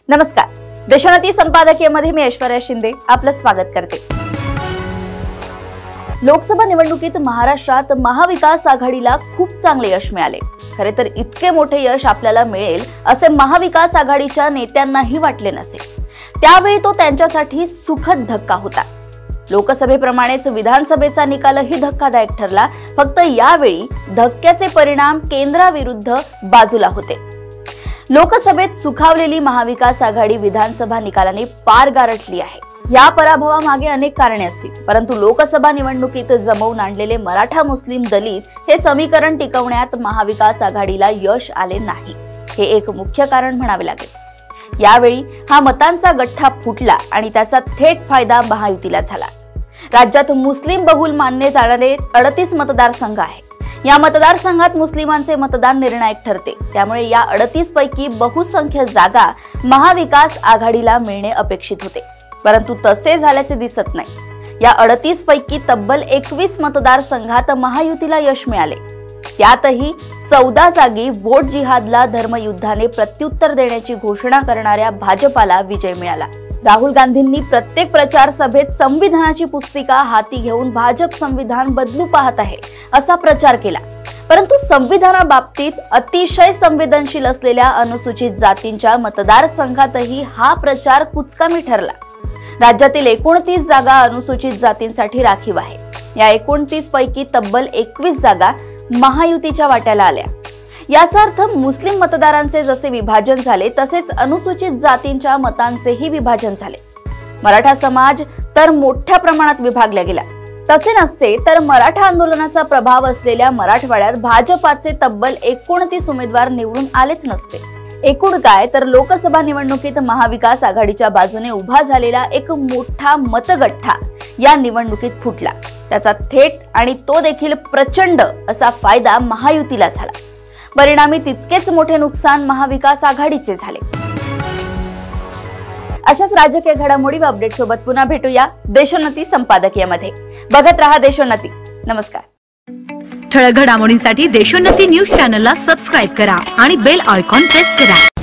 नमस्कार, देशोन्नती संपादकीयमध्ये मी ऐश्वर्या शिंदे आपलं स्वागत करते। लोकसभा निवडणुकीत महाराष्ट्रात महाविकास आघाडीला खूप चांगले यश मिळाले। खरे तर इतके मोठे यश आपल्याला मिळेल असे महाविकास आघाडीच्या नेत्यांनाही वाटले नसेल। त्यावेळी तो त्यांच्यासाठी सुखद धक्का होता। लोकसभेप्रमाणेच विधानसभेचा निकालही धक्कादायक ठरला। फक्त यावेळी धक्क्याचे परिणाम केंद्राविरुद्ध बाजूला होते। लोकसभेत सुखावलेली महाविकास आघाडी विधानसभा निकालाने पार गारठली आहे। या पराभवामागे अनेक कारणे असतील, परंतु लोकसभा निवडणुकीत जमवून आणलेले मराठा मुस्लिम दलित हे समीकरण टिकवण्यात महाविकास आघाडीला यश आले नाही, हे एक मुख्य कारण म्हणावे लागेल। यावेळी हा मतांचा गठ्ठा फुटला आणि त्याचा थेट फायदा महायुतीला झाला। राज्यात मुस्लिम बहुल मानले जाणारे 38 मतदारसंघ आहेत। या मतदारसंघात मुस्लिमांचे मतदान निर्णायक ठरते, त्यामुळे या 38 पैकी बहुसंख्य जागा महाविकास आघाडीला मिळणे अपेक्षित होते, परंतु तसे झाल्याचे दिसत नाही। या 38 पैकी तब्बल 21 मतदारसंघात महायुतीला यश मिळाले। त्यातही 14 जागी वोट जिहादला धर्मयुद्धाने प्रत्युत्तर देण्याची घोषणा करणाऱ्या भाजपाला विजय मिळाला। राहुल गांधींनी प्रत्येक प्रचार सभेत संविधानाची पुस्तिका हाती घेऊन भाजप संविधान बदलू पाहत आहे असा प्रचार केला, परंतु संविधानाबाबतीत अतिशय संवेदनशील असलेल्या अनुसूचित जातींच्या मतदारसंघातही हा प्रचार कुचकामी ठरला। राज्यातील 29 जागा अनुसूचित जातींसाठी राखीव आहे। या 29 पैकी तब्बल 21 जागा महायुतीच्या वाट्याला आल्या। याचा अर्थ मुस्लिम मतदारांचे जसे विभाजन झाले तसेच अनुसूचित जातींच्या मतांचेही विभाजन झाले। मराठा समाज तर मोठ्या प्रमाणात विभागला गेला। तसे नसते तर मराठा आंदोलनाचा प्रभाव असलेल्या मराठवाड्यात भाजपाचे तब्बल 29 उमेदवार निवडून आलेच नसते। एकूण काय तर लोकसभा निवडणुकीत महाविकास आघाडीच्या बाजूने उभा झालेला एक मोठा मतगठ्ठा या निवडणुकीत फुटला। त्याचा थेट आणि तो देखील प्रचंड असा फायदा महायुतीला झाला। परिणामी तितकेच मोठे नुकसान महाविकास आघाडीचे झाले। अशाच राजकीय घडामोडी व अपडेट सोबत पुन्हा भेटूया देशोन्नती संपादकीयमध्ये। बघत रहा देशोन्नती। नमस्कार। ठळक घडामोडींसाठी देशोन्नती न्यूज चॅनलला सबस्क्राइब करा आणि बेल आयकॉन प्रेस करा।